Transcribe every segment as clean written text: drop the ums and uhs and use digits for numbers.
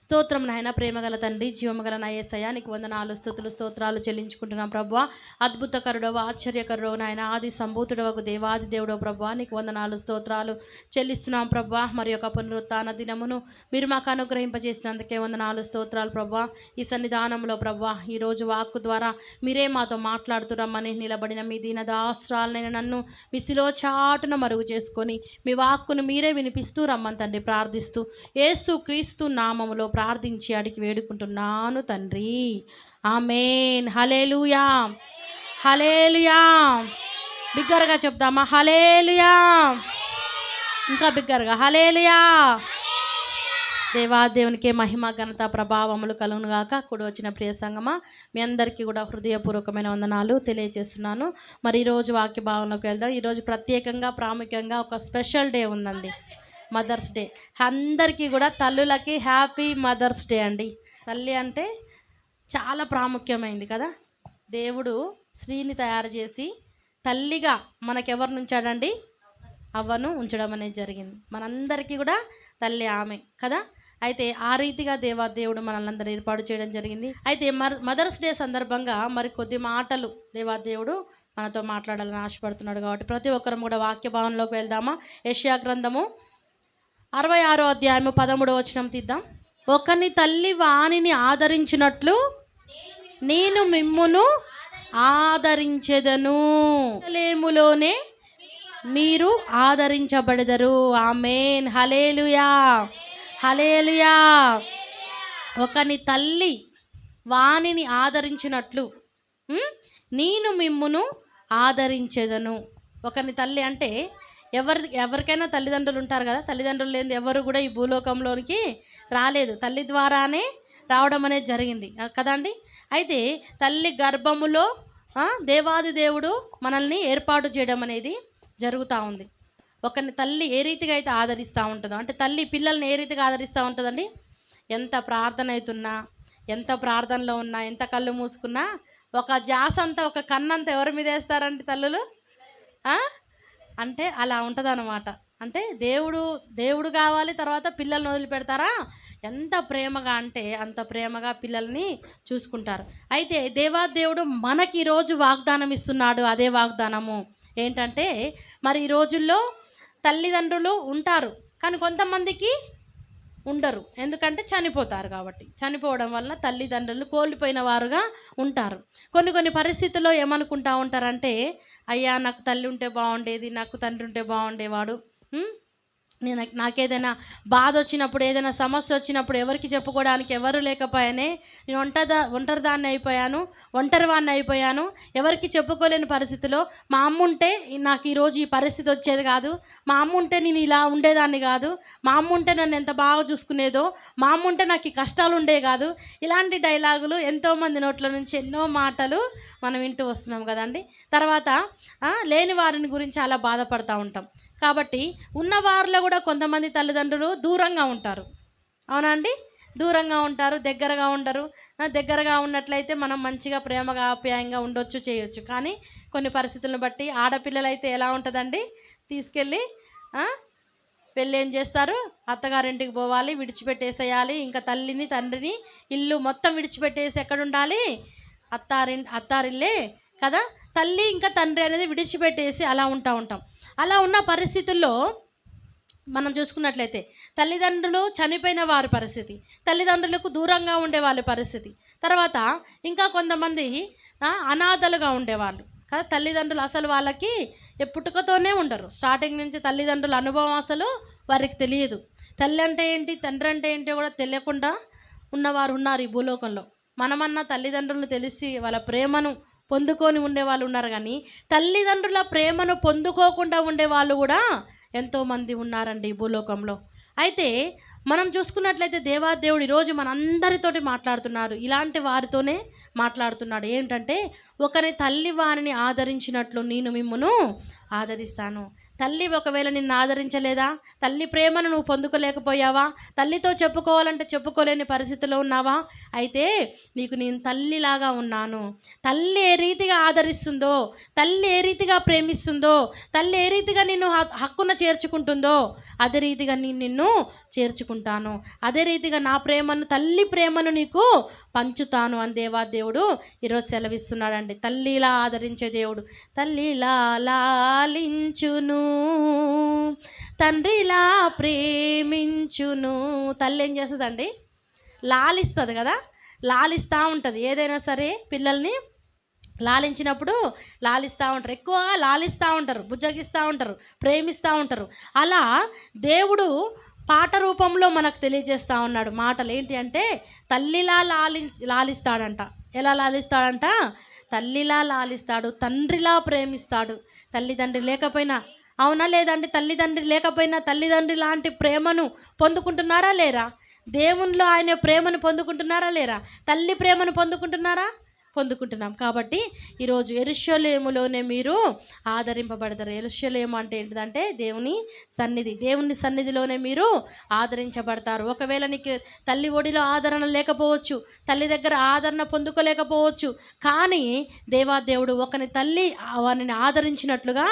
స్తోత్రం నాయన. ప్రేమగల తండ్రి, జీవమగల నా యేసయ్య, నీకు వందనాలు, స్తుతులు, స్తోత్రాలు చెల్లించుకుంటున్నాం ప్రభువా. అద్భుతకరుడవ, ఆశ్చర్యకరుడవ నాయన, ఆది సంభూతుడవకు దేవాది దేవుడవ ప్రభువా, నీకు వందనాలు, స్తోత్రాలు చెల్లిస్తున్నాం ప్రభువా. మరి యొక్క పునరుత్థాన దినమును మీరు మాకు అనుగ్రహింపజేసినందుకే వందనాలు, స్తోత్రాలు ప్రభువా. ఈ సన్నిధానంలో ప్రభువా, ఈరోజు వాక్కు ద్వారా మీరే మాతో మాట్లాడుతురమ్మని నిలబడిన మీ దీనదాస్త్రాలైన నన్ను మీ శిలో చాటున మరుగు చేసుకొని మీ వాక్కును మీరే వినిపిస్తూ రమ్మని తండ్రి ప్రార్థిస్తూ యేసు క్రీస్తు నామములో ప్రార్థించి అడిగి వేడుకుంటున్నాను తండ్రి. ఆమేన్. హల్లెలూయా, హల్లెలూయా. బిగ్గరగా చెప్దామా? హల్లెలూయా. ఇంకా బిగ్గరగా హల్లెలూయా. దేవాదేవునికే మహిమ, ఘనత, ప్రభావములు కలుగునుగాక. కూడి వచ్చిన ప్రియ సంగమా, మీ అందరికీ కూడా హృదయపూర్వకమైన వందనాలు తెలియజేస్తున్నాను. మరి ఈరోజు వాక్య భావనలోకి వెళ్దాం. ఈరోజు ప్రత్యేకంగా ప్రాముఖ్యంగా ఒక స్పెషల్ డే ఉందండి, మదర్స్ డే. అందరికీ కూడా తల్లులకి హ్యాపీ మదర్స్ డే అండి. తల్లి అంటే చాలా ప్రాముఖ్యమైంది కదా. దేవుడు స్త్రీని తయారు చేసి తల్లిగా మనకెవరిని ఉంచాడండి? అవ్వను ఉంచడం అనేది జరిగింది. మనందరికీ కూడా తల్లి ఆమె కదా. అయితే ఆ రీతిగా దేవాదేవుడు మనల్ని ఏర్పాటు చేయడం జరిగింది. అయితే మదర్స్ డే సందర్భంగా మరి కొద్ది మాటలు దేవాదేవుడు మనతో మాట్లాడాలని ఆశపడుతున్నాడు. కాబట్టి ప్రతి ఒక్కరం కూడా వాక్య భావనలోకి వెళ్దామా? యెషయా గ్రంథము 66వ అధ్యాయము 13వ వచనం తీద్దాం. ఒకని తల్లి వానిని ఆదరించినట్లు నేను మిమ్మును ఆదరించెదను, యెరూషలేములోనే మీరు ఆదరించబడెదరు. ఆమేన్. హల్లెలూయా, హల్లెలూయా. ఒకని తల్లి వానిని ఆదరించినట్లు నేను మిమ్మును ఆదరించెదను. ఒకని తల్లి అంటే ఎవరికైనా తల్లిదండ్రులు ఉంటారు కదా. తల్లిదండ్రులు లేని ఎవరు కూడా ఈ భూలోకంలోనికి రాలేదు. తల్లి ద్వారానే రావడం అనేది జరిగింది కదండి. అయితే తల్లి గర్భములో దేవాది దేవుడు మనల్ని ఏర్పాటు చేయడం అనేది జరుగుతూ ఉంది. ఒకరిని తల్లి ఏ రీతిగా అయితే ఆదరిస్తూ ఉంటుందో, అంటే తల్లి పిల్లల్ని ఏ రీతిగా ఆదరిస్తూ ఉంటుందండి? ఎంత ప్రార్థన అవుతున్నా, ఎంత ప్రార్థనలో ఉన్నా, ఎంత కళ్ళు మూసుకున్నా ఒక జాస అంతా, ఒక కన్నంతా ఎవరి మీద వేస్తారండి తల్లులు? అంటే అలా ఉంటుంది అన్నమాట. అంటే దేవుడు కావాలి, తర్వాత పిల్లల్ని వదిలిపెడతారా? ఎంత ప్రేమగా అంటే అంత ప్రేమగా పిల్లల్ని చూసుకుంటారు. అయితే దేవాదేవుడు మనకి ఈరోజు వాగ్దానం ఇస్తున్నాడు. అదే వాగ్దానము ఏంటంటే, మరి ఈ రోజుల్లో తల్లిదండ్రులు ఉంటారు, కానీ కొంతమందికి ఉండరు. ఎందుకంటే చనిపోతారు కాబట్టి. చనిపోవడం వల్ల తల్లిదండ్రులు కోల్పోయిన వారుగా ఉంటారు. కొన్ని పరిస్థితుల్లో ఏమనుకుంటా ఉంటారంటే, అయ్యా నాకు తల్లి ఉంటే బాగుండేది, నాకు తండ్రి ఉంటే బాగుండేవాడు, నాకేదైనా బాధ వచ్చినప్పుడు, ఏదైనా సమస్య వచ్చినప్పుడు ఎవరికి చెప్పుకోవడానికి ఎవరు లేకపోయానే, నేను ఒంటరిదాన్ని అయిపోయాను, ఒంటరివాన్ని అయిపోయాను, ఎవరికి చెప్పుకోలేని పరిస్థితిలో మా అమ్మ ఉంటే నాకు ఈరోజు ఈ పరిస్థితి వచ్చేది కాదు, మా అమ్మ ఉంటే నేను ఇలా ఉండేదాన్ని కాదు, మా అమ్మ ఉంటే నన్ను ఎంత బాగా చూసుకునేదో, మా అమ్మ ఉంటే నాకు ఈ కష్టాలు ఉండే కాదు. ఇలాంటి డైలాగులు ఎంతోమంది నోట్ల నుంచి ఎన్నో మాటలు మనం వింటూ వస్తున్నాం కదండి. తర్వాత లేని వారిని గురించి చాలా బాధపడుతూ ఉంటాం. కాబట్టి ఉన్నవారిలో కూడా కొంతమంది తల్లిదండ్రులు దూరంగా ఉంటారు. అవునా అండి? దూరంగా ఉంటారు, దగ్గరగా ఉండరు. దగ్గరగా ఉన్నట్లయితే మనం మంచిగా ప్రేమగా ఆప్యాయంగా ఉండొచ్చు, చేయొచ్చు. కానీ కొన్ని పరిస్థితులను బట్టి ఆడపిల్లలైతే ఎలా ఉంటుందండి? తీసుకెళ్ళి పెళ్ళి ఏం చేస్తారు? అత్తగారింటికి పోవాలి, విడిచిపెట్టేసేయాలి. ఇంకా తల్లిని తండ్రిని ఇల్లు మొత్తం విడిచిపెట్టేసి ఎక్కడ ఉండాలి? అత్తారిల్లే కదా. తల్లి ఇంకా తండ్రి అనేది విడిచిపెట్టేసి అలా ఉంటాం. అలా ఉన్న పరిస్థితుల్లో మనం చూసుకున్నట్లయితే తల్లిదండ్రులు చనిపోయిన వారి పరిస్థితి, తల్లిదండ్రులకు దూరంగా ఉండే వాళ్ళ పరిస్థితి, తర్వాత ఇంకా కొంతమంది అనాథలుగా ఉండేవాళ్ళు కదా. తల్లిదండ్రులు అసలు వాళ్ళకి పుట్టుకతోనే ఉండరు. స్టార్టింగ్ నుంచి తల్లిదండ్రుల అనుభవం అసలు వారికి తెలియదు. తల్లి అంటే ఏంటి, తండ్రి అంటే ఏంటో కూడా తెలియకుండా ఉన్నవారు ఉన్నారు ఈ భూలోకంలో. మనమన్నా తల్లిదండ్రులను తెలిసి వాళ్ళ ప్రేమను పొందుకొని ఉండేవాళ్ళు ఉన్నారు, కానీ తల్లిదండ్రుల ప్రేమను పొందుకోకుండా ఉండేవాళ్ళు కూడా ఎంతోమంది ఉన్నారండి ఈ భూలోకంలో. అయితే మనం చూసుకున్నట్లయితే దేవాదేవుడు ఈరోజు మనందరితోటి మాట్లాడుతున్నారు. ఇలాంటి వారితోనే మాట్లాడుతున్నాడు. ఏంటంటే, ఒకరి తల్లి వారిని ఆదరించినట్లు నేను మిమ్మును ఆదరిస్తాను. తల్లి ఒకవేళ నిన్ను ఆదరించలేదా? తల్లి ప్రేమను నువ్వు పొందుకోలేకపోయావా? తల్లితో చెప్పుకోవాలంటే చెప్పుకోలేని పరిస్థితిలో ఉన్నావా? అయితే నీకు నేను తల్లిలాగా ఉన్నాను. తల్లి ఏ రీతిగా ఆదరిస్తుందో, తల్లి ఏ రీతిగా ప్రేమిస్తుందో, తల్లి ఏ రీతిగా నిన్ను హక్కున చేర్చుకుంటుందో అదే రీతిగా నేను నిన్ను చేర్చుకుంటాను. అదే రీతిగా నా ప్రేమను, తల్లి ప్రేమను నీకు పంచుతాను అని దేవుడు ఈరోజు సెలవిస్తున్నాడండి. తల్లిలా ఆదరించే దేవుడు. తల్లిలా లాలించును, తండ్రిలా ప్రేమించును. తల్లి ఏం చేస్తుందండి? లాలిస్తుంది కదా, లాలిస్తూ ఉంటుంది. ఏదైనా సరే పిల్లల్ని లాలించినప్పుడు లాలిస్తూ ఉంటారు, ఎక్కువగా లాలిస్తూ ఉంటారు, బుజ్జగిస్తూ ఉంటారు, ప్రేమిస్తూ ఉంటారు. అలా దేవుడు పాట రూపంలో మనకు తెలియజేస్తూ ఉన్నాడు. మాటలు ఏంటి అంటే తల్లిలా లాలిస్తాడంట. ఎలా లాలిస్తాడంట? తల్లిలా లాలిస్తాడు, తండ్రిలా ప్రేమిస్తాడు. తల్లిదండ్రి లేకపోయినా, అవునా లేదండి? తల్లిదండ్రి లేకపోయినా తల్లిదండ్రి లాంటి ప్రేమను పొందుకుంటున్నారా లేరా? దేవునిలో ఆయన ప్రేమను పొందుకుంటున్నారా లేరా? తల్లి ప్రేమను పొందుకుంటున్నాం. కాబట్టి ఈరోజు యెరూషలేములోనే మీరు ఆదరింపబడతారు. యెరూషలేము అంటే ఏంటిదంటే దేవుని సన్నిధి. దేవుని సన్నిధిలోనే మీరు ఆదరించబడతారు. ఒకవేళ నీకు తల్లి ఒడిలో ఆదరణ లేకపోవచ్చు, తల్లి దగ్గర ఆదరణ పొందుకోలేకపోవచ్చు, కానీ దేవాదేవుడు ఒకని తల్లి వారిని ఆదరించినట్లుగా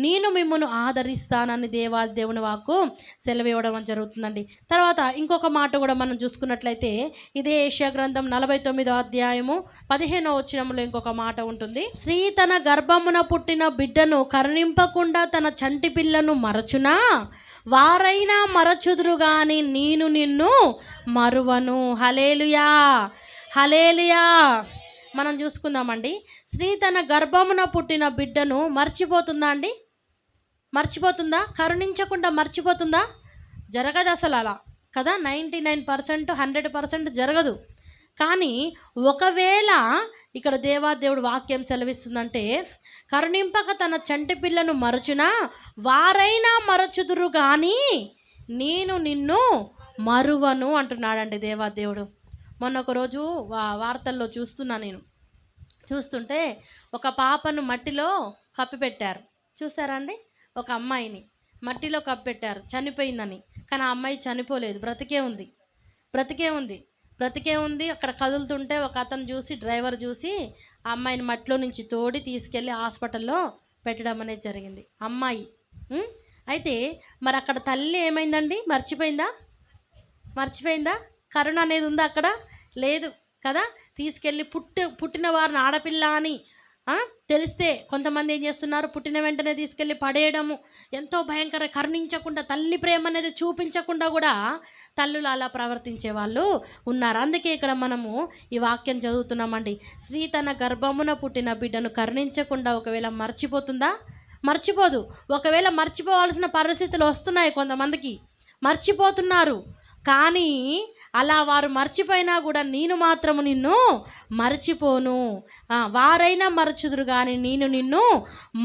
నేను మిమ్మల్ని ఆదరిస్తానని దేవాదేవుని వాక్కు సెలవివ్వడం జరుగుతుందండి. తర్వాత ఇంకొక మాట కూడా మనం చూసుకున్నట్లయితే ఇదే యెషయా గ్రంథం 49వ అధ్యాయము 15వ వచనంలో ఇంకొక మాట ఉంటుంది. స్త్రీ తన గర్భమున పుట్టిన బిడ్డను కరుణింపకుండా తన చంటి పిల్లను మరచునా? వారైనా మరచుదురు గాని నేను నిన్ను మరువను. హల్లెలూయా, హల్లెలూయా. మనం చూసుకుందామండి. స్త్రీ తన గర్భమున పుట్టిన బిడ్డను మర్చిపోతుందా అండి? మర్చిపోతుందా? కరుణించకుండా మర్చిపోతుందా? జరగదు అసలు అలా కదా. 99% 100% జరగదు. కానీ ఒకవేళ ఇక్కడ దేవాదేవుడు వాక్యం సెలవిస్తుందంటే కరుణింపక తన చంటి పిల్లను మరచునా? వారైనా మరచుదురు కానీ నేను నిన్ను మరువను అంటున్నాడండి దేవాదేవుడు. మొన్న ఒకరోజు వార్తల్లో నేను చూస్తుంటే ఒక పాపను మట్టిలో కప్పిపెట్టారు. చూసారా అండి? ఒక అమ్మాయిని మట్టిలో కప్పిపెట్టారు చనిపోయిందని. కానీ ఆ అమ్మాయి చనిపోలేదు, బ్రతికే ఉంది. అక్కడ కదులుతుంటే ఒక అతను చూసి, డ్రైవర్ చూసి ఆ అమ్మాయిని మట్టిలో నుంచి తోడి తీసుకెళ్ళి హాస్పిటల్లో పెట్టడం అనేది జరిగింది. అమ్మాయి అయితే మరి అక్కడ తల్లి ఏమైందండి? మర్చిపోయిందా? కరుణ అనేది ఉందా అక్కడ? లేదు కదా. తీసుకెళ్ళి పుట్టిన వారిని ఆడపిల్ల అని తెలిస్తే కొంతమంది ఏం చేస్తున్నారు? పుట్టిన వెంటనే తీసుకెళ్ళి పడేయడము, ఎంతో భయంకర. కరుణించకుండా, తల్లి ప్రేమ అనేది చూపించకుండా కూడా తల్లులు అలా ప్రవర్తించే వాళ్ళు ఉన్నారు. అందుకే ఇక్కడ మనము ఈ వాక్యం చదువుతున్నామండి. స్త్రీ తన గర్భమున పుట్టిన బిడ్డను కరుణించకుండా ఒకవేళ మర్చిపోతుందా? మర్చిపోదు. ఒకవేళ మర్చిపోవాల్సిన పరిస్థితులు వస్తున్నాయి, కొంతమందికి మర్చిపోతున్నారు. కానీ అలా వారు మర్చిపోయినా కూడా నేను మాత్రము నిన్ను మర్చిపోను. వారైనా మరచుదురు కానీ నేను నిన్ను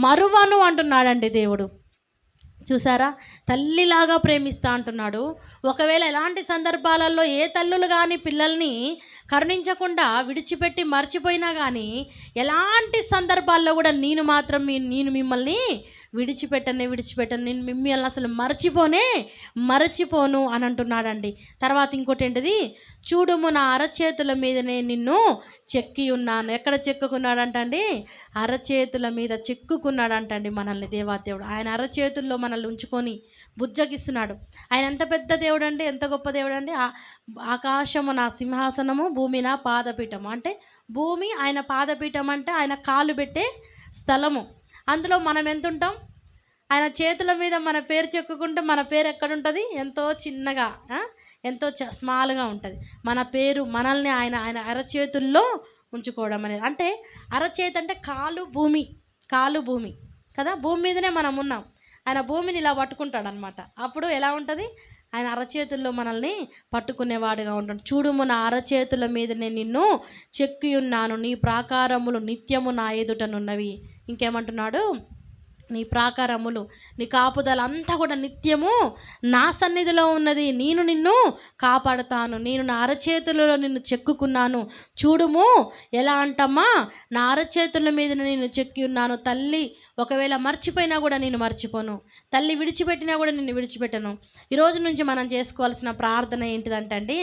మరువను అంటున్నాడండి దేవుడు. చూసారా? తల్లిలాగా ప్రేమిస్తా అంటున్నాడు. ఒకవేళ ఎలాంటి సందర్భాలలో ఏ తల్లులు కానీ పిల్లల్ని కరుణించకుండా విడిచిపెట్టి మర్చిపోయినా కానీ ఎలాంటి సందర్భాల్లో కూడా నేను మిమ్మల్ని విడిచిపెట్టను, నేను మిమ్మల్ని అసలు మరచిపోను అని అంటున్నాడండి. తర్వాత ఇంకోటి ఏంటిది? చూడుము నా అరచేతుల మీదనే నిన్ను చెక్కి ఉన్నాను. ఎక్కడ చెక్కుకున్నాడంటండి? అరచేతుల మీద చెక్కుకున్నాడంటండి మనల్ని దేవాదేవుడు. ఆయన అరచేతుల్లో మనల్ని ఉంచుకొని బుజ్జగిస్తున్నాడు. ఆయన ఎంత పెద్ద దేవుడు అండి, ఎంత గొప్ప దేవుడు అండి. ఆకాశము నా సింహాసనము, భూమి నా పాదపీఠము. అంటే భూమి ఆయన పాదపీఠం, అంటే ఆయన కాలు పెట్టే స్థలము. అందులో మనం ఎంత ఉంటాం? ఆయన చేతుల మీద మన పేరు చెక్కుకుంటే మన పేరు ఎక్కడుంటుంది? ఎంతో చిన్నగా, ఎంతో స్మాల్గా ఉంటుంది మన పేరు. మనల్ని ఆయన అరచేతుల్లో ఉంచుకోవడం అనేది. అంటే అరచేతి అంటే కాలు భూమి కదా. భూమి మీదనే మనం ఉన్నాం. ఆయన భూమిని ఇలా పట్టుకుంటాడు అనమాట. అప్పుడు ఎలా ఉంటుంది? ఆయన అరచేతుల్లో మనల్ని పట్టుకునేవాడుగా ఉంటాడు. చూడుము నా అరచేతుల మీద నేను నిన్ను చెక్కి ఉన్నాను, నీ ప్రాకారములు నిత్యము నా ఎదుటనున్నవి. ఇంకేమంటున్నాడు? నీ ప్రాకారములు, నీ కాపుదల అంతా కూడా నిత్యము నా సన్నిధిలో ఉన్నది. నేను నిన్ను కాపాడుతాను, నేను నా అరచేతులలో నిన్ను చెక్కుకున్నాను. చూడుము ఎలా అంటమ్మా, నా అరచేతుల మీద నేను చెక్కి ఉన్నాను. తల్లి ఒకవేళ మర్చిపోయినా కూడా నేను మర్చిపోను, తల్లి విడిచిపెట్టినా కూడా నిన్ను విడిచిపెట్టను. ఈరోజు నుంచి మనం చేసుకోవాల్సిన ప్రార్థన ఏంటిదంటే అండి,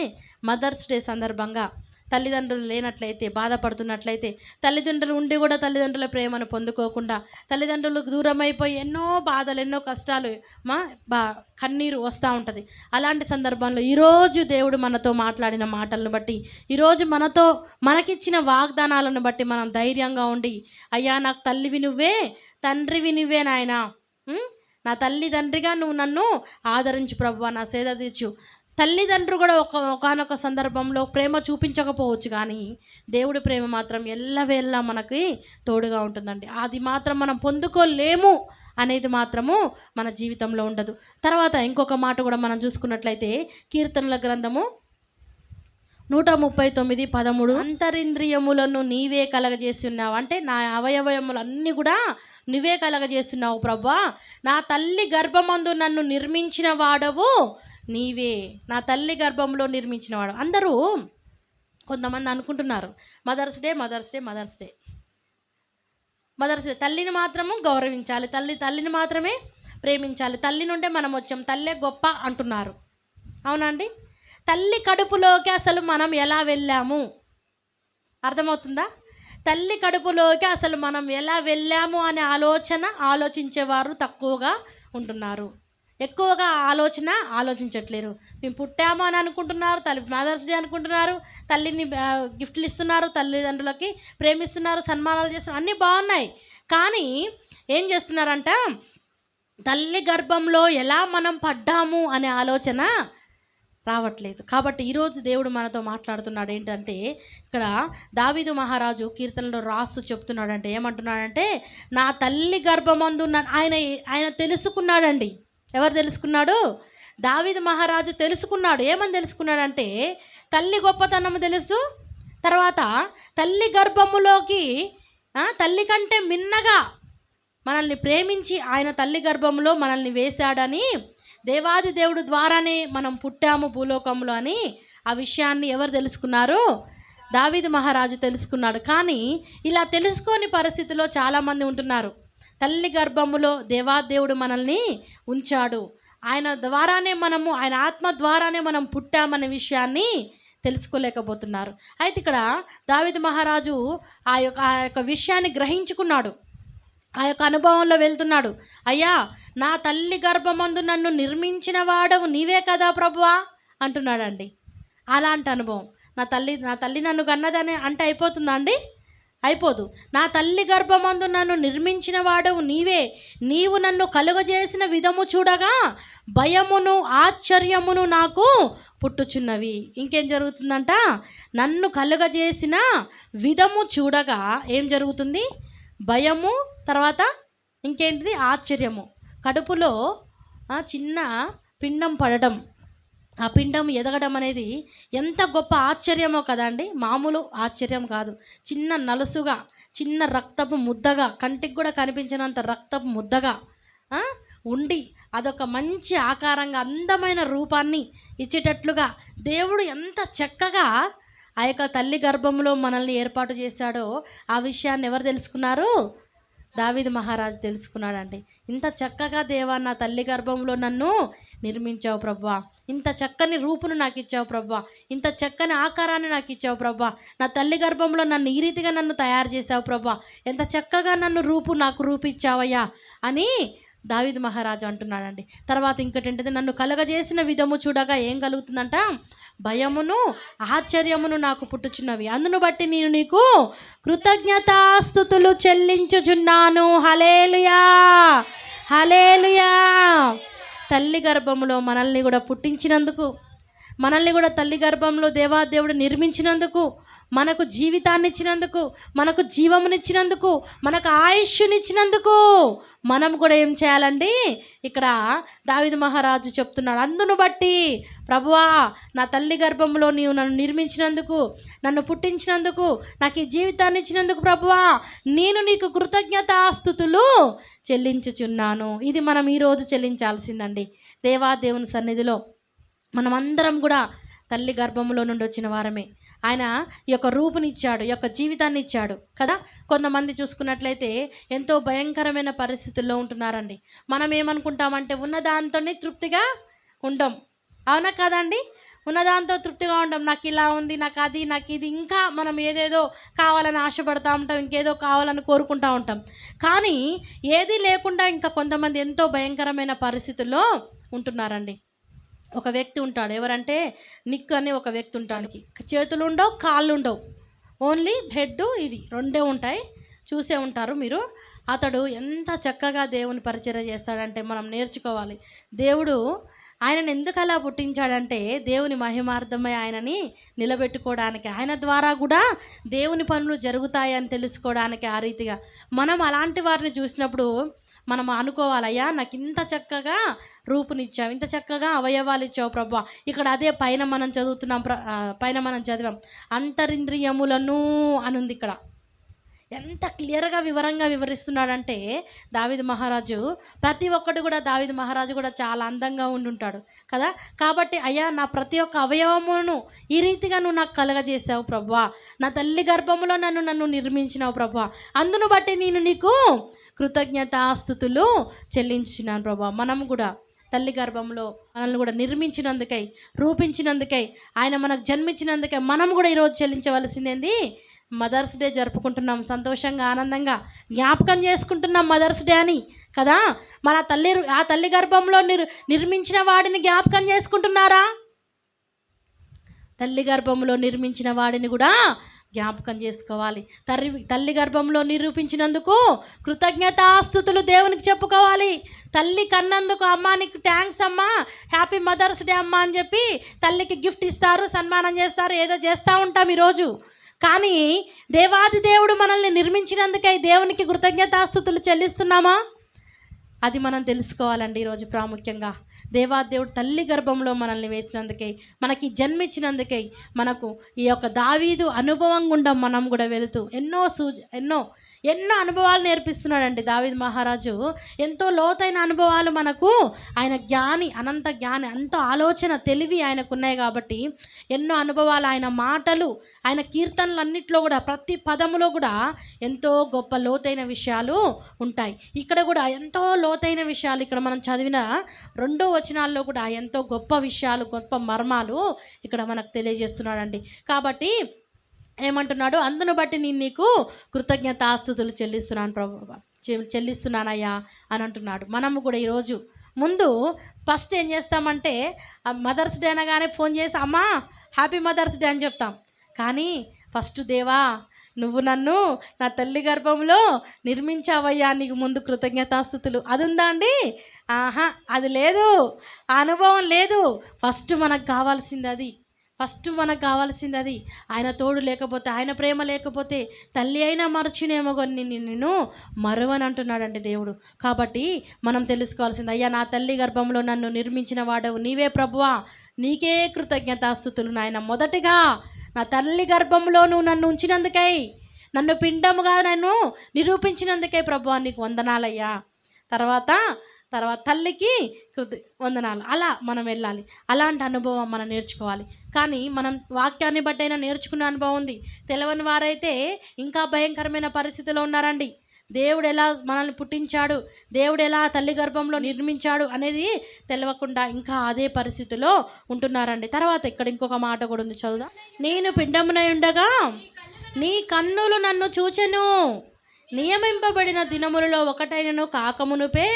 మదర్స్ డే సందర్భంగా తల్లిదండ్రులు లేనట్లయితే, బాధపడుతున్నట్లయితే, తల్లిదండ్రులు ఉండి కూడా తల్లిదండ్రుల ప్రేమను పొందుకోకుండా, తల్లిదండ్రులకు దూరం అయిపోయి ఎన్నో బాధలు, ఎన్నో కష్టాలు, కన్నీరు వస్తూ ఉంటుంది. అలాంటి సందర్భంలో ఈరోజు దేవుడు మనతో మాట్లాడిన మాటలను బట్టి, ఈరోజు మనకిచ్చిన వాగ్దానాలను బట్టి మనం ధైర్యంగా ఉండి, అయ్యా నాకు తల్లివి నువ్వే, తండ్రివి నువ్వే నాయనా, నా తల్లిదండ్రిగా నువ్వు నన్ను ఆదరించు ప్రభువా, నా సేద తీర్చు. తల్లిదండ్రులు కూడా ఒకానొక సందర్భంలో ప్రేమ చూపించకపోవచ్చు, కానీ దేవుడి ప్రేమ మాత్రం ఎల్లవేళలా మనకి తోడుగా ఉంటుందండి. అది మాత్రం మనం పొందుకోలేము అనేది మాత్రము మన జీవితంలో ఉండదు. తర్వాత ఇంకొక మాట కూడా మనం చూసుకున్నట్లయితే, కీర్తనల గ్రంథము 139:13, అంతరింద్రియములను నీవే కలగజేసి ఉన్నావు. అంటే నా అవయవములన్నీ కూడా నువ్వే కలగజేస్తున్నావు ప్రభువా. నా తల్లి గర్భమందు నన్ను నిర్మించిన వాడవు నీవే, నా తల్లి గర్భంలో నిర్మించినవాడు. అందరూ కొంతమంది అనుకుంటున్నారు mother's day mother's day mother's day mother's day, తల్లిని మాత్రము గౌరవించాలి, తల్లిని మాత్రమే ప్రేమించాలి, తల్లి నుండే మనం వచ్చాం, తల్లే గొప్ప అంటున్నారు. అవునండి, తల్లి కడుపులోకి అసలు మనం ఎలా వెళ్ళాము అర్థమవుతుందా? తల్లి కడుపులోకి అసలు మనం ఎలా వెళ్ళాము అనే ఆలోచించేవారు తక్కువగా ఉంటున్నారు. ఎక్కువగా ఆలోచించట్లేరు. మేము పుట్టాము అని అనుకుంటున్నారు, మదర్స్ డే అనుకుంటున్నారు, తల్లిని గిఫ్ట్లు ఇస్తున్నారు, తల్లిదండ్రులకి ప్రేమిస్తున్నారు, సన్మానాలు చేస్తున్నారు, అన్నీ బాగున్నాయి. కానీ ఏం చేస్తున్నారంట, తల్లి గర్భంలో ఎలా మనం పడ్డాము అనే ఆలోచన రావట్లేదు. కాబట్టి ఈరోజు దేవుడు మనతో మాట్లాడుతున్నాడు. ఏంటంటే, ఇక్కడ దావీదు మహారాజు కీర్తనలో రాస్తూ చెప్తున్నాడంటే, ఏమంటున్నాడంటే, నా తల్లి గర్భమందు ఆయన తెలుసుకున్నాడండి. ఎవరు తెలుసుకున్నాడు? దావీదు మహారాజు తెలుసుకున్నాడు. ఏమని తెలుసుకున్నాడంటే, తల్లి గొప్పతనము తెలుసు, తర్వాత తల్లి గర్భములోకి తల్లి కంటే మిన్నగా మనల్ని ప్రేమించి ఆయన తల్లి గర్భంలో మనల్ని వేశాడని, దేవాది దేవుడు ద్వారానే మనం పుట్టాము భూలోకంలో అని ఆ విషయాన్ని ఎవరు తెలుసుకున్నారు? దావీదు మహారాజు తెలుసుకున్నాడు. కానీ ఇలా తెలుసుకోని పరిస్థితిలో చాలామంది ఉంటున్నారు. తల్లి గర్భములో దేవాదేవుడు మనల్ని ఉంచాడు, ఆయన ద్వారానే ఆయన ఆత్మ ద్వారానే మనం పుట్టామనే విషయాన్ని తెలుసుకోలేకపోతున్నారు. అయితే ఇక్కడ దావీదు మహారాజు ఆ యొక్క విషయాన్ని గ్రహించుకున్నాడు, ఆ యొక్క అనుభవంలో వెళ్తున్నాడు. అయ్యా, నా తల్లి గర్భమందు నన్ను నిర్మించిన వాడవు నీవే కదా ప్రభువా అంటున్నాడండి. అలాంటి అనుభవం, నా తల్లి నన్ను కన్నదని అంటే అయిపోతుందా అండి? అయిపోదు. నా తల్లి గర్భమందు నన్ను నిర్మించిన వాడవు నీవే, నీవు నన్ను కలుగజేసిన విధము చూడగా భయమును ఆశ్చర్యమును నాకు పుట్టుచున్నవి. ఇంకేం జరుగుతుందంట, నన్ను కలుగజేసిన విధము చూడగా ఏం జరుగుతుంది? భయము, తర్వాత ఇంకేంటిది? ఆశ్చర్యము. కడుపులో చిన్న పిండం పడడం, ఆ పిండం ఎదగడం అనేది ఎంత గొప్ప ఆశ్చర్యమో కదండి. మామూలు ఆశ్చర్యం కాదు. చిన్న నలుసుగా, చిన్న రక్తపు ముద్దగా, కంటికి కూడా కనిపించినంత రక్తపు ముద్దగా ఉండి అదొక మంచి ఆకారంగా అందమైన రూపాన్ని ఇచ్చేటట్లుగా దేవుడు ఎంత చక్కగా ఆ యొక్క తల్లి గర్భంలో మనల్ని ఏర్పాటు చేశాడో ఆ విషయాన్ని ఎవరు తెలుసుకున్నారు? దావీదు మహారాజు తెలుసుకున్నాడండి. ఇంత చక్కగా దేవా నా తల్లి గర్భంలో నన్ను నిర్మించావు ప్రభువా, ఇంత చక్కని రూపును నాకు ఇచ్చావు ప్రభువా, ఇంత చక్కని ఆకారాన్ని నాకు ఇచ్చావు ప్రభువా, నా తల్లి గర్భంలో నన్ను ఈ రీతిగా నన్ను తయారు చేసావు ప్రభువా, ఎంత చక్కగా నాకు రూపిచ్చావయ్యా అని దావీదు మహారాజు అంటున్నాడండి. తర్వాత ఇంకటేంటిది, నన్ను కలగజేసిన విధము చూడగా ఏం కలుగుతుందంట? భయమును ఆశ్చర్యమును నాకు పుట్టుచున్నవి, అందును బట్టి నేను నీకు కృతజ్ఞతాస్తుతులు చెల్లించుచున్నాను. హల్లెలూయా, హల్లెలూయా. తల్లి గర్భంలో మనల్ని కూడా పుట్టించినందుకు, మనల్ని కూడా తల్లి గర్భంలో దేవాదేవుడు నిర్మించినందుకు, మనకు జీవితాన్ని ఇచ్చినందుకు, మనకు జీవమునిచ్చినందుకు, మనకు ఆయుష్నిచ్చినందుకు మనం కూడా ఏం చేయాలండి? ఇక్కడ దావీదు మహారాజు చెప్తున్నాడు, అందును బట్టి ప్రభువా, నా తల్లి గర్భంలో నీవు నన్ను నిర్మించినందుకు, నన్ను పుట్టించినందుకు, నాకు ఈ జీవితాన్ని ఇచ్చినందుకు ప్రభువా, నేను నీకు కృతజ్ఞతాస్తుతులు చెల్లించుచున్నాను. ఇది మనం ఈరోజు చెల్లించాల్సిందండి దేవాదేవుని సన్నిధిలో. మనమందరం కూడా తల్లి గర్భంలో నుండి వచ్చిన వారమే. ఆయన ఈ యొక్క రూపునిచ్చాడు, ఈ యొక్క జీవితాన్ని ఇచ్చాడు కదా. కొంతమంది చూసుకున్నట్లయితే ఎంతో భయంకరమైన పరిస్థితుల్లో ఉంటున్నారండి. మనం ఏమనుకుంటామంటే ఉన్నదాంతోనే తృప్తిగా ఉండం, అవునా కాదండి? ఉన్నదాంతో తృప్తిగా ఉండం. నాకు ఇలా ఉంది, నాకు అది, నాకు ఇది, ఇంకా మనం ఏదేదో కావాలని ఆశపడతా ఉంటాం, ఇంకేదో కావాలని కోరుకుంటూ ఉంటాం. కానీ ఏది లేకుండా ఇంకా కొంతమంది ఎంతో భయంకరమైన పరిస్థితుల్లో ఉంటున్నారండి. ఒక వ్యక్తి ఉంటాడు, ఎవరంటే నిక్ అనే ఒక వ్యక్తి ఉంటాడు. చేతులు ఉండవు, కాళ్ళు ఉండవు, ఓన్లీ హెడ్, ఇది రెండే ఉంటాయి. చూసే ఉంటారు మీరు. అతడు ఎంత చక్కగా దేవుని పరిచర్య చేస్తాడంటే మనం నేర్చుకోవాలి. దేవుడు ఆయనను ఎందుకు అలా పుట్టించాడంటే దేవుని మహిమార్థమై ఆయనని నిలబెట్టుకోవడానికి, ఆయన ద్వారా కూడా దేవుని పనులు జరుగుతాయని తెలుసుకోవడానికి. ఆ రీతిగా మనం అలాంటి వారిని చూసినప్పుడు మనం అనుకోవాలి, అయ్యా నాకు ఇంత చక్కగా రూపునిచ్చావు, ఇంత చక్కగా అవయవాలు ఇచ్చావు ప్రభువా. ఇక్కడ అదే పైన మనం చదువుతున్నాం, పైన మనం చదివాం అంతరింద్రియములను అని ఉంది. ఇక్కడ ఎంత క్లియర్గా వివరంగా వివరిస్తున్నాడంటే దావీదు మహారాజు, ప్రతి ఒక్కటి కూడా దావీదు మహారాజు కూడా చాలా అందంగా ఉండుంటాడు కదా. కాబట్టి అయ్యా నా ప్రతి ఒక్క అవయవమును ఈ రీతిగా నువ్వు నాకు కలగజేసావు ప్రభువా, నా తల్లి గర్భములో నన్ను నిర్మించినావు ప్రభువా, అందును బట్టి నేను నీకు కృతజ్ఞతాస్తుతులు చెల్లించినాను ప్రభా. మనం కూడా తల్లి గర్భంలో మనల్ని కూడా నిర్మించినందుకై, రూపించినందుకై, ఆయన మనకు జన్మించినందుకై మనం కూడా ఈరోజు చెల్లించవలసిందేంది? మదర్స్ డే జరుపుకుంటున్నాం, సంతోషంగా ఆనందంగా జ్ఞాపకం చేసుకుంటున్నాం మదర్స్ డే అని కదా. మన ఆ తల్లి గర్భంలో నిర్మించిన వాడిని జ్ఞాపకం చేసుకుంటున్నారా? తల్లి గర్భంలో నిర్మించిన వాడిని కూడా జ్ఞాపకం చేసుకోవాలి. తల్లి గర్భంలో నిరూపించినందుకు కృతజ్ఞతాస్తుతులు దేవునికి చెప్పుకోవాలి. తల్లి కన్నందుకు అమ్మ నీకు థ్యాంక్స్ అమ్మా, హ్యాపీ మదర్స్ డే అమ్మ అని చెప్పి తల్లికి గిఫ్ట్ ఇస్తారు, సన్మానం చేస్తారు, ఏదో చేస్తూ ఉంటాం ఈరోజు. కానీ దేవాది దేవుడు మనల్ని నిర్మించినందుకై దేవునికి కృతజ్ఞతాస్తుతులు చెల్లిస్తున్నామా? అది మనం తెలుసుకోవాలండి ఈరోజు ప్రాముఖ్యంగా. దేవాదేవుడు తల్లి గర్భంలో మనల్ని వేసినందుకై, మనకి జన్మించినందుకై, మనకు ఈ యొక్క దావీదు అనుభవం గుండా మనం కూడా వెళుతూ ఎన్నో అనుభవాలు నేర్పిస్తున్నాడండి దావీదు మహారాజు. ఎంతో లోతైన అనుభవాలు మనకు, ఆయన జ్ఞాని, అనంత జ్ఞాని, అంత ఆలోచన తెలివి ఆయనకు ఉన్నాయి కాబట్టి ఎన్నో అనుభవాలు, ఆయన మాటలు, ఆయన కీర్తనలన్నింటిలో కూడా ప్రతి పదములో కూడా ఎంతో గొప్ప లోతైన విషయాలు ఉంటాయి. ఇక్కడ కూడా ఎంతో లోతైన విషయాలు, ఇక్కడ మనం చదివిన 2 వచనాల్లో కూడా ఎంతో గొప్ప విషయాలు, గొప్ప మర్మాలు ఇక్కడ మనకు తెలియజేస్తున్నాడండి. కాబట్టి ఏమంటున్నాడు? అందును బట్టి నేను నీకు కృతజ్ఞతాస్తుతులు చెల్లిస్తున్నాను ప్రభు, చెల్లిస్తున్నానయ్యా అని అంటున్నాడు. మనము కూడా ఈరోజు ముందు ఫస్ట్ ఏం చేస్తామంటే మదర్స్ డే అనగానే ఫోన్ చేసి అమ్మా హ్యాపీ మదర్స్ డే అని చెప్తాం. కానీ ఫస్ట్ దేవా నువ్వు నన్ను నా తల్లి గర్భంలో నిర్మించావయ్యా, నీకు ముందు కృతజ్ఞతాస్తుతులు. అది ఉందా అండి? అది లేదు, ఆ అనుభవం లేదు. ఫస్ట్ మనకు కావాల్సింది అది. ఆయన తోడు లేకపోతే, ఆయన ప్రేమ లేకపోతే తల్లి అయినా మరచునేమో కానీ నిన్ను మరువని అంటున్నాడండి దేవుడు. కాబట్టి మనం తెలుసుకోవాల్సింది, అయ్యా నా తల్లి గర్భంలో నన్ను నిర్మించిన వాడవు నీవే ప్రభువా, నీకే కృతజ్ఞతాస్తుతులు నాయన. మొదటిగా నా తల్లి గర్భంలో నువ్వు నన్ను ఉంచినందుకై, నన్ను పిండముగా నన్ను నిరూపించినందుకై ప్రభువా నీకు వందనాలయ్యా. తర్వాత తల్లికి వందనాలు. అలా మనం వెళ్ళాలి. అలాంటి అనుభవం మనం నేర్చుకోవాలి. కానీ మనం వాక్యాన్ని బట్టి అయినా నేర్చుకునే అనుభవం ఉంది. తెలవని వారైతే ఇంకా భయంకరమైన పరిస్థితిలో ఉన్నారండి. దేవుడు ఎలా మనల్ని పుట్టించాడు, దేవుడు ఎలా తల్లి గర్భంలో నిర్మించాడు అనేది తెలియకుండా ఇంకా అదే పరిస్థితిలో ఉంటున్నారండి. తర్వాత ఇక్కడ ఇంకొక మాట కూడా ఉంది, చదువుదా. నేను పిండమునై ఉండగా నీ కన్నులు నన్ను చూచెను, నియమింపబడిన దినములలో ఒకటైనను కాకమునుపే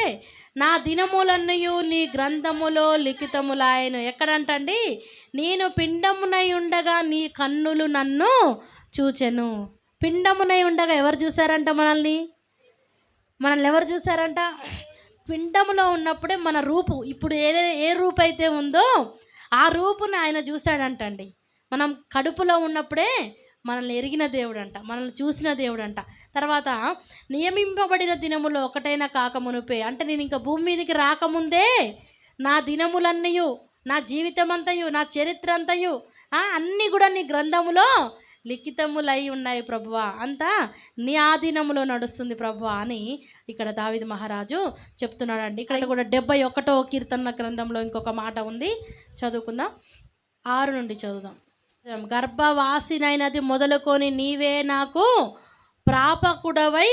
నా దినములన్నయు నీ గ్రంథములో లిఖితములాయను. ఎక్కడంటండి? నేను పిండమునై ఉండగా నీ కన్నులు నన్ను చూచెను. పిండమునై ఉండగా ఎవరు చూశారంట? మనల్ని ఎవరు చూశారంట? పిండములో ఉన్నప్పుడే మన రూపు, ఇప్పుడు ఏ రూపు అయితే ఉందో ఆ రూపుని ఆయన చూశాడంటండి. మనం కడుపులో ఉన్నప్పుడే మనల్ని ఎరిగిన దేవుడంట, మనల్ని చూసిన దేవుడంట. తర్వాత నియమింపబడిన దినములో ఒకటైనా కాకమునుపే, అంటే నేను ఇంకా భూమి మీదకి రాకముందే నా దినములన్నయు, నా జీవితం అంతయు, నా చరిత్ర అంతయు అన్నీ కూడా నీ గ్రంథములో లిఖితములై ఉన్నాయి ప్రభువా, అంతా నీ ఆధీనములో నడుస్తుంది ప్రభువా అని ఇక్కడ దావీదు మహారాజు చెప్తున్నాడండి. ఇక్కడ కూడా 71వ కీర్తన గ్రంథంలో ఇంకొక మాట ఉంది, చదువుకుందాం. 6 నుండి చదువుదాం. గర్భవాసినైనది మొదలుకొని నీవే నాకు ప్రాపకుడవై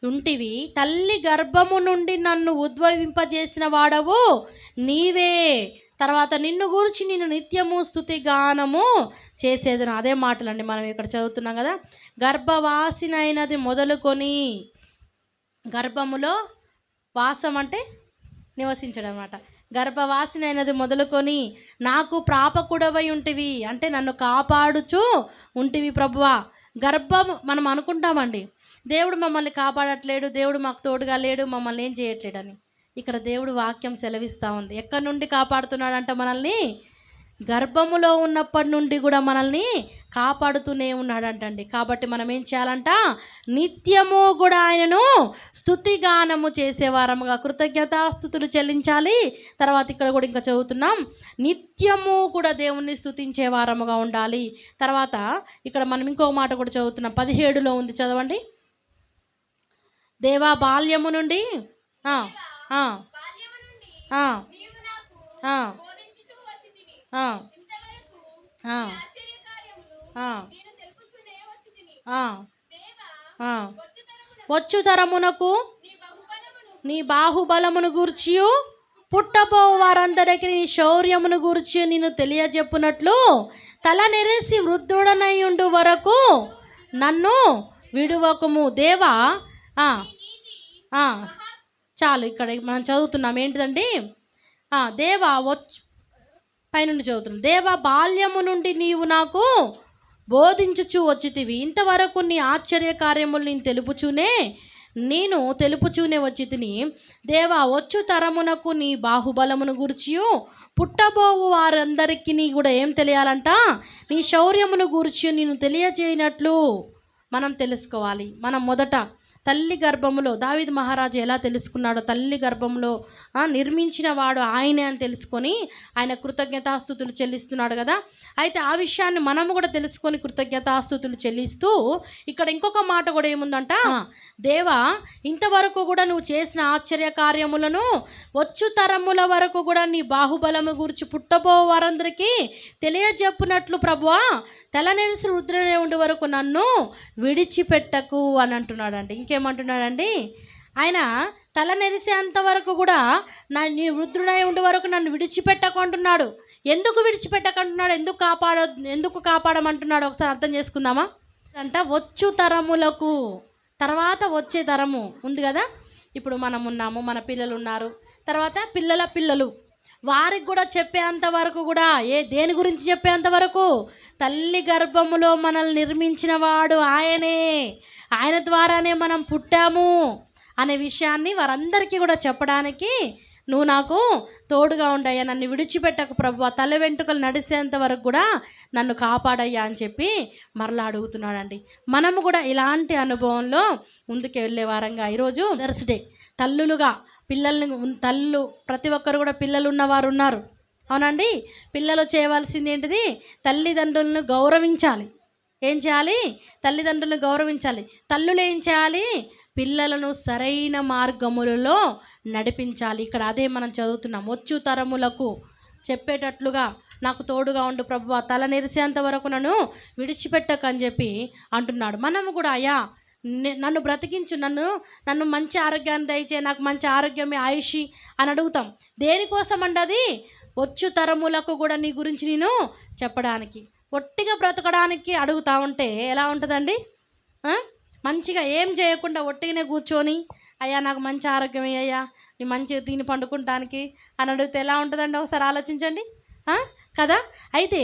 ఉంటివి, తల్లి గర్భము నుండి నన్ను ఉద్భవింపజేసిన వాడవు నీవే. తర్వాత నిన్ను గురించి నేను నిత్యము స్తుతి గానము చేసేదను. అదే మాటలండి మనం ఇక్కడ చదువుతున్నాం కదా. గర్భవాసినైనది మొదలుకొని, గర్భములో వాసం అంటే నివసించడం అన్నమాట. గర్భవాసినైనది మొదలుకొని నాకు ప్రాపకుడవై ఉంటివి, అంటే నన్ను కాపాడుచు ఉంటివి ప్రభువా. గర్భము మనం అనుకుంటామండి, దేవుడు మమ్మల్ని కాపాడట్లేడు, దేవుడు మాకు తోడుగా లేడు, మమ్మల్ని ఏం చేయట్లేడని. ఇక్కడ దేవుడు వాక్యం సెలవిస్తూ ఉంది. ఎక్కడి నుండి కాపాడుతున్నాడంట మనల్ని? గర్భములో ఉన్నప్పటి నుండి కూడా మనల్ని కాపాడుతూనే ఉన్నాడంటండి. కాబట్టి మనం ఏం చేయాలంట? నిత్యము కూడా ఆయనను స్తుతిగానము చేసేవారముగా, కృతజ్ఞతాస్తుతులు చెల్లించాలి. తర్వాత ఇక్కడ కూడా ఇంకా చదువుతున్నాం, నిత్యము కూడా దేవుణ్ణి స్తుతించే వారముగా ఉండాలి. తర్వాత ఇక్కడ మనం ఇంకొక మాట కూడా చదువుతున్నాం, 17లో ఉంది, చదవండి. దేవా బాల్యము నుండి వచ్చు తరమునకు నీ బాహుబలమును గూర్చి, పుట్టబో వారందరికి నీ శౌర్యమును గూర్చి నేను తెలియజెప్పునట్లు, తల నెరిసి వృద్ధుడనై ఉండు వరకు నన్ను విడువకుము దేవా. చాలు, ఇక్కడ మనం చదువుతున్నాం ఏంటిదండి? దేవా పైనుండి చదువుతున్నాం. దేవా బాల్యము నుండి నీవు నాకు బోధించుచు వచ్చితివి, ఇంతవరకు నీ ఆశ్చర్య కార్యములు నేను తెలుపుచూనే వచ్చి తిని. దేవా వచ్చు తరమునకు నీ బాహుబలమును గూర్చి, పుట్టబోవు వారందరికీ నీ కూడా ఏం తెలియాలంట? నీ శౌర్యమును గూర్చి నేను తెలియజేయనట్లు మనం తెలుసుకోవాలి. మనం మొదట తల్లి గర్భములో దావీదు మహారాజు ఎలా తెలుసుకున్నాడో, తల్లి గర్భంలో నిర్మించిన వాడు ఆయనే అని తెలుసుకొని ఆయన కృతజ్ఞతాస్తుతులు చెల్లిస్తున్నాడు కదా. అయితే ఆ విషయాన్ని మనము కూడా తెలుసుకొని కృతజ్ఞతాస్తుతులు చెల్లిస్తూ ఇక్కడ ఇంకొక మాట కూడా ఏముందంట? దేవా ఇంతవరకు కూడా నువ్వు చేసిన ఆశ్చర్య కార్యములను వచ్చు తరముల వరకు కూడా నీ బాహుబలము గురించి పుట్టబో వారందరికీ తెలియజెప్పునట్లు ప్రభువా, తెల్లనేసి రుద్రనే ఉండే వరకు నన్ను విడిచిపెట్టకు అని అంటున్నాడండి. ఇంకేమంటున్నాడండి? ఆయన తల నెరిసేంత వరకు కూడా నీ వృద్ధుడై ఉండే వరకు నన్ను విడిచిపెట్టకు అంటున్నాడు. ఎందుకు విడిచిపెట్టకంటున్నాడు? ఎందుకు కాపాడమంటున్నాడు? ఒకసారి అర్థం చేసుకుందామా? అంట వచ్చు తరములకు, తర్వాత వచ్చే తరము ఉంది కదా. ఇప్పుడు మనం ఉన్నాము, మన పిల్లలు ఉన్నారు, తర్వాత పిల్లల పిల్లలు, వారికి కూడా చెప్పేంత వరకు కూడా దేని గురించి చెప్పేంత వరకు? తల్లి గర్భములో మనల్ని నిర్మించిన వాడు ఆయనే, ఆయన ద్వారానే మనం పుట్టాము అనే విషయాన్ని వారందరికీ కూడా చెప్పడానికి నువ్వు నాకు తోడుగా ఉండయ్యా, నన్ను విడిచిపెట్టకు ప్రభువా, తల వెంట్రుకలు నడిచేంత వరకు కూడా నన్ను కాపాడయ్యా అని చెప్పి మరలా అడుగుతున్నాడండి. మనము కూడా ఇలాంటి అనుభవంలో ముందుకు వెళ్ళే వారంగా ఈరోజు మదర్స్ డే, తల్లులుగా తల్లు ప్రతి ఒక్కరు కూడా పిల్లలు ఉన్నవారు ఉన్నారు, అవునండి. పిల్లలు చేయవలసింది ఏంటిది? తల్లిదండ్రులను గౌరవించాలి. ఏం చేయాలి? తల్లిదండ్రులను గౌరవించాలి. తల్లులు ఏం చేయాలి? పిల్లలను సరైన మార్గములలో నడిపించాలి. ఇక్కడ అదే మనం చదువుతున్నాం. వచ్చు తరములకు చెప్పేటట్లుగా నాకు తోడుగా ఉండు ప్రభువా, తల నెరిసేంత వరకు నన్ను విడిచిపెట్టకు అని చెప్పి అంటున్నాడు. మనము కూడా అయ్యా నన్ను బ్రతికించు, నన్ను మంచి ఆరోగ్యాన్ని దయచే, నాకు మంచి ఆరోగ్యమే ఆయుషి అని అడుగుతాం. దేనికోసం అండి? అది వచ్చు తరములకు కూడా నీ గురించి నేను చెప్పడానికి, ఒట్టిగా బ్రతకడానికి అడుగుతా ఉంటే ఎలా ఉంటుందండి? మంచిగా ఏం చేయకుండా ఒట్టిగానే కూర్చొని అయ్యా నాకు మంచి ఆరోగ్యమే అయ్యా, నీ మంచిగా తిని పండుకుంటానికి అని అడిగితే ఎలా ఉంటుందండి? ఒకసారి ఆలోచించండి కదా. అయితే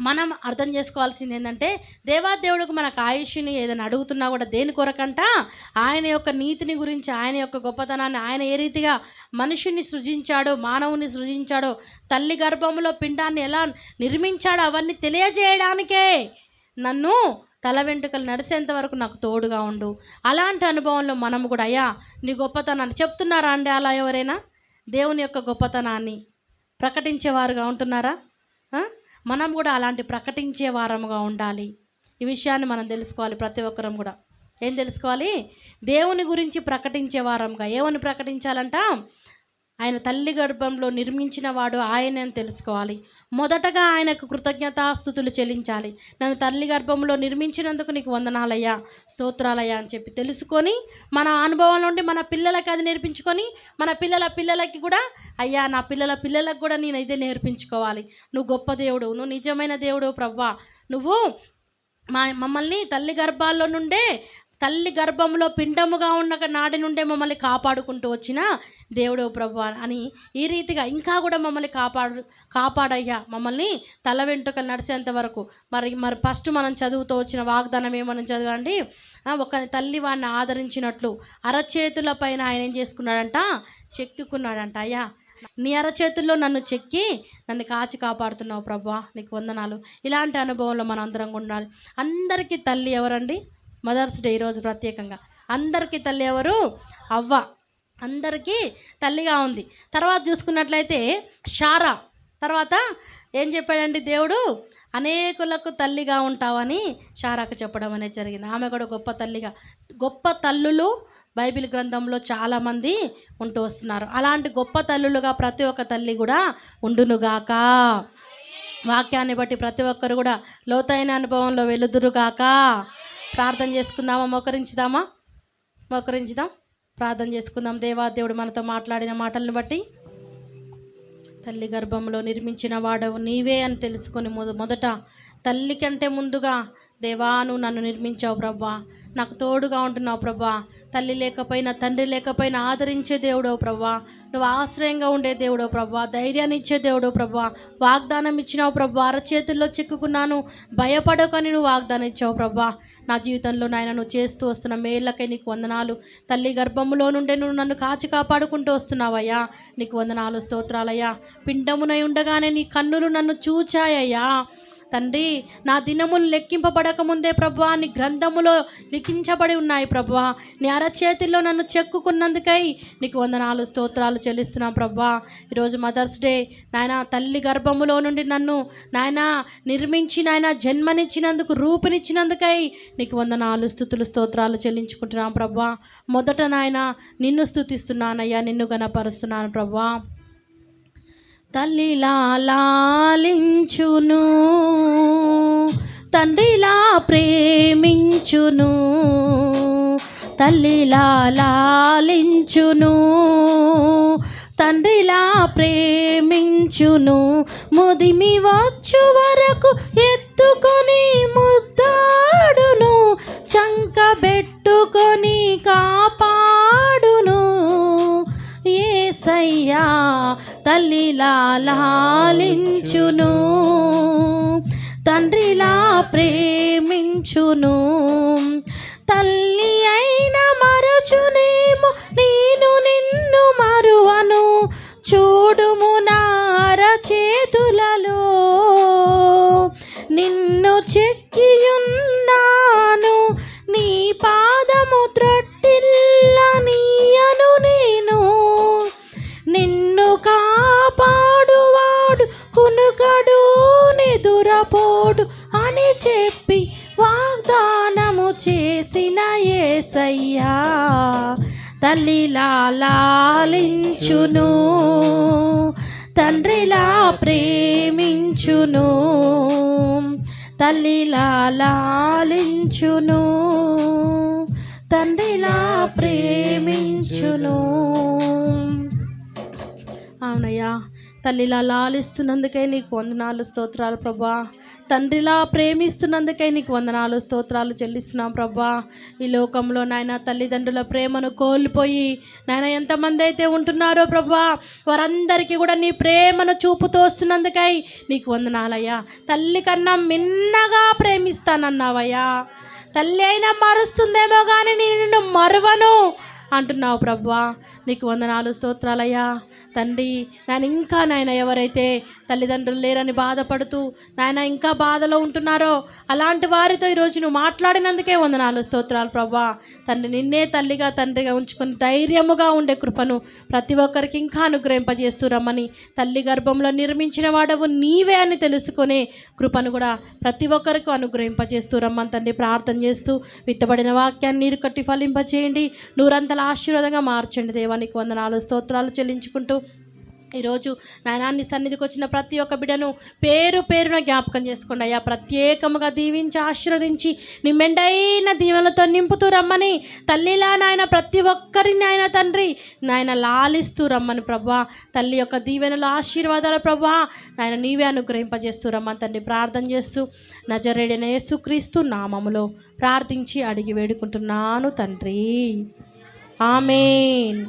మనం అర్థం చేసుకోవాల్సింది ఏంటంటే, దేవాదేవుడికి మనకు ఆయుష్ని ఏదైనా అడుగుతున్నా కూడా దేని కొరకంట? ఆయన యొక్క నీతిని గురించి, ఆయన యొక్క గొప్పతనాన్ని, ఆయన ఏ రీతిగా మనుషుని సృజించాడో, మానవుని సృజించాడో, తల్లి గర్భంలో పిండాన్ని ఎలా నిర్మించాడో అవన్నీ తెలియజేయడానికే నన్ను తల వెంట్రుకలు నడిచేంత వరకు నాకు తోడుగా ఉండు. అలాంటి అనుభవంలో మనము కూడా అయ్యా నీ గొప్పతనాన్ని చెప్తున్నారా అండి? అలా ఎవరైనా దేవుని యొక్క గొప్పతనాన్ని ప్రకటించేవారుగా ఉంటున్నారా? మనం కూడా అలాంటి ప్రకటించే వారముగా ఉండాలి. ఈ విషయాన్ని మనం తెలుసుకోవాలి. ప్రతి ఒక్కరం కూడా ఏం తెలుసుకోవాలి? దేవుని గురించి ప్రకటించే వారంగా. ఏమని ప్రకటించాలంట? ఆయన తల్లి గర్భంలో నిర్మించిన వాడు ఆయన అని తెలుసుకోవాలి. మొదటగా ఆయనకు కృతజ్ఞతాస్తుతులు చెల్లించాలి. నన్ను తల్లి గర్భంలో నిర్మించినందుకు నీకు వందనాలయ్యా, స్తోత్రాలయ్యా అని చెప్పి తెలుసుకొని మన అనుభవం నుండి మన పిల్లలకి అది నేర్పించుకొని మన పిల్లలకి కూడా అయ్యా నా పిల్లలకు కూడా నేను ఇదే నేర్పించుకోవాలి. నువ్వు గొప్ప దేవుడు, నువ్వు నిజమైన దేవుడు ప్రభువా, నువ్వు మమ్మల్ని తల్లి గర్భంలో పిండముగా ఉన్న నాటి నుండే మమ్మల్ని కాపాడుకుంటూ వచ్చిన దేవుడు ప్రభువా అని ఈ రీతిగా ఇంకా కూడా మమ్మల్ని కాపాడయ్యా, మమ్మల్ని తల వెంట్రుకలు నడిచేంత వరకు. మరి ఫస్ట్ మనం చదువుతూ వచ్చిన వాగ్దానం ఏమని చదవండి? ఒక తల్లి వాడిని ఆదరించినట్లు అరచేతుల పైన ఆయన ఏం చేసుకున్నాడంట? చెక్కుకున్నాడంట. అయ్యా నీ అరచేతుల్లో నన్ను చెక్కి నన్ను కాచి కాపాడుతున్నావు ప్రభువా, నీకు వందనాలు. ఇలాంటి అనుభవంలో మనం అందరం ఉండాలి. అందరికీ తల్లి ఎవరండి? మదర్స్ డే ఈరోజు ప్రత్యేకంగా అందరికీ తల్లి ఎవరు? అవ్వ అందరికీ తల్లిగా ఉంది. తర్వాత చూసుకున్నట్లయితే శారా తర్వాత ఏం చెప్పాడండి దేవుడు? అనేకులకు తల్లిగా ఉంటావని శారాకు చెప్పడం అనేది జరిగింది. ఆమె కూడా గొప్ప తల్లులు బైబిల్ గ్రంథంలో చాలామంది ఉంటూ వస్తున్నారు. అలాంటి గొప్ప తల్లులుగా ప్రతి ఒక్క తల్లి కూడా ఉండునుగాక. వాక్యాన్ని బట్టి ప్రతి ఒక్కరు కూడా లోతైన అనుభవంలో వెలుదురుగాక. ప్రార్థన చేసుకుందామా? మోకరించుదాం, ప్రార్థన చేసుకుందాం. దేవాదేవుడు మనతో మాట్లాడిన మాటలను బట్టి తల్లి గర్భంలో నిర్మించిన వాడవు నీవే అని తెలుసుకొని మొదట తల్లి కంటే ముందుగా దేవా నువ్వు నన్ను నిర్మించావు ప్రభా, నాకు తోడుగా ఉంటున్నావు ప్రభా. తల్లి లేకపోయినా తండ్రి లేకపోయినా ఆదరించే దేవుడో ప్రభా, నువ్వు ఆశ్రయంగా ఉండే దేవుడో ప్రభా, ధైర్యాన్ని ఇచ్చే దేవుడో ప్రభా, వాగ్దానం ఇచ్చినావు ప్రభా. అరచేతుల్లో చిక్కుకున్నాను భయపడకని నువ్వు వాగ్దానం ఇచ్చావు ప్రభా. నా జీవితంలో నాయన నువ్వు చేస్తూ వస్తున్న మేళ్ళకై నీకు వందనాలు. తల్లి గర్భంలో నుండే నువ్వు నన్ను కాచి కాపాడుకుంటూ వస్తున్నావయ్యా, నీకు వందనాలు, స్తోత్రాలయ్యా. పిండమునై ఉండగానే నీ కన్నులు నన్ను చూచాయ్యా తండ్రి. నా దినములు లెక్కింపబడక ముందే ప్రభువా నీ గ్రంథములో లిఖించబడి ఉన్నాయి ప్రభువా. నీ అరచేతిలో నన్ను చెక్కుకున్నందుకై నీకు వందనాలు, స్తోత్రాలు చెల్లిస్తున్నాం ప్రభువా. ఈరోజు మదర్స్ డే నాయన, తల్లి గర్భములో నుండి నన్ను నాయన నిర్మించి నాయన జన్మనిచ్చినందుకు, రూపునిచ్చినందుకై నీకు వందనాలు, స్తుతులు, స్తోత్రాలు చెల్లించుకుంటున్నాం ప్రభువా. మొదట నాయన నిన్ను స్తుతిస్తున్నానయ్యా, నిన్ను గణపరుస్తున్నాను ప్రభువా. తల్లిలా లాలించును, తండ్రిలా ప్రేమించును. తల్లిలా లాలించును, తండ్రిలా ప్రేమించును. ముదిమి వచ్చు వరకు ఎత్తుకొని ముద్దాడును, చంకబెట్టుకొని కాపాడును. యేసయ్యా తల్లిలా లాలించును, తండ్రిలా ప్రేమించును. తల్లి అయిన మరచునేమో నేను నిన్ను మరువను, చూడుము నా అరచేతులలో నిన్ను చెక్కియున్నాను. నీ పాదము త్రొట్టిల్లనీయను నేను, నిన్ను కాపాడువాడు కునుకడు నిదురపోడు అని చెప్పి వాగ్దానము చేసిన యేసయ్యా తల్లిలా లాలించును, తండ్రిలా ప్రేమించును. తల్లిలా లాలించును, తండ్రిలా ప్రేమించును. అవునయ్యా, తల్లిలా లాలిస్తున్నందుకై నీకు వందనాలు, స్తోత్రాలు ప్రభా. తండ్రిలా ప్రేమిస్తున్నందుకై నీకు వందనాలు, స్తోత్రాలు చెల్లిస్తున్నాం ప్రభా. ఈ లోకంలో నాయన తల్లిదండ్రుల ప్రేమను కోల్పోయి నాయన ఎంతమంది అయితే ఉంటున్నారో ప్రభా, వారందరికీ కూడా నీ ప్రేమను చూపుతూ వస్తున్నందుకై నీకు వందనాలయ్యా. తల్లి కన్నా మిన్నగా ప్రేమిస్తానన్నావయ్యా. తల్లి అయినా మరుస్తుందేమో కానీ నిన్ను మరువను అంటున్నావు ప్రభా. నీకు వందనాలు, స్తోత్రాలయ్యా తండ్రి. నేను ఇంకా నాయన ఎవరైతే తల్లిదండ్రులు లేరని బాధపడుతూ నాయన ఇంకా బాధలో ఉంటున్నారో అలాంటి వారితో ఈరోజు నువ్వు మాట్లాడినందుకే వందనాలు, స్తోత్రాలు ప్రభా. తండ్రి నిన్నే తల్లిగా తండ్రిగా ఉంచుకొని ధైర్యముగా ఉండే కృపను ప్రతి ఒక్కరికి ఇంకా అనుగ్రహింపజేస్తూ రమ్మని, తల్లి గర్భంలో నిర్మించిన వాడవు నీవే అని తెలుసుకునే కృపను కూడా ప్రతి ఒక్కరికి అనుగ్రహింపజేస్తూ రమ్మని తండ్రి ప్రార్థన చేస్తూ, విత్తబడిన వాక్యాన్ని నీరు కట్టి ఫలింపచేయండి, నూరంతల ఆశీర్వాదంగా మార్చండి. దేవానికి వందనాలు, స్తోత్రాలు చెల్లించుకుంటూ ఈరోజు నాయనాన్ని సన్నిధికి వచ్చిన ప్రతి ఒక్క బిడ్డను పేరు పేరున జ్ఞాపకం చేసుకోండి అయ్యా. ప్రత్యేకముగా దీవించి ఆశీర్వదించి నీ మెండైన దీవెనలతో నింపుతూ రమ్మని, తల్లిలా నాయన ప్రతి ఒక్కరిని ఆయన తండ్రి నాయన లాలిస్తూ రమ్మని ప్రభా. తల్లి యొక్క దీవెనలు ఆశీర్వాదాల ప్రభా నాయన నీవే అనుగ్రహింపజేస్తూ రమ్మని తండ్రి ప్రార్థన చేస్తూ నజరేయుడైన యేసుక్రీస్తు నామములో ప్రార్థించి అడిగి వేడుకుంటున్నాను తండ్రి, ఆమేన్.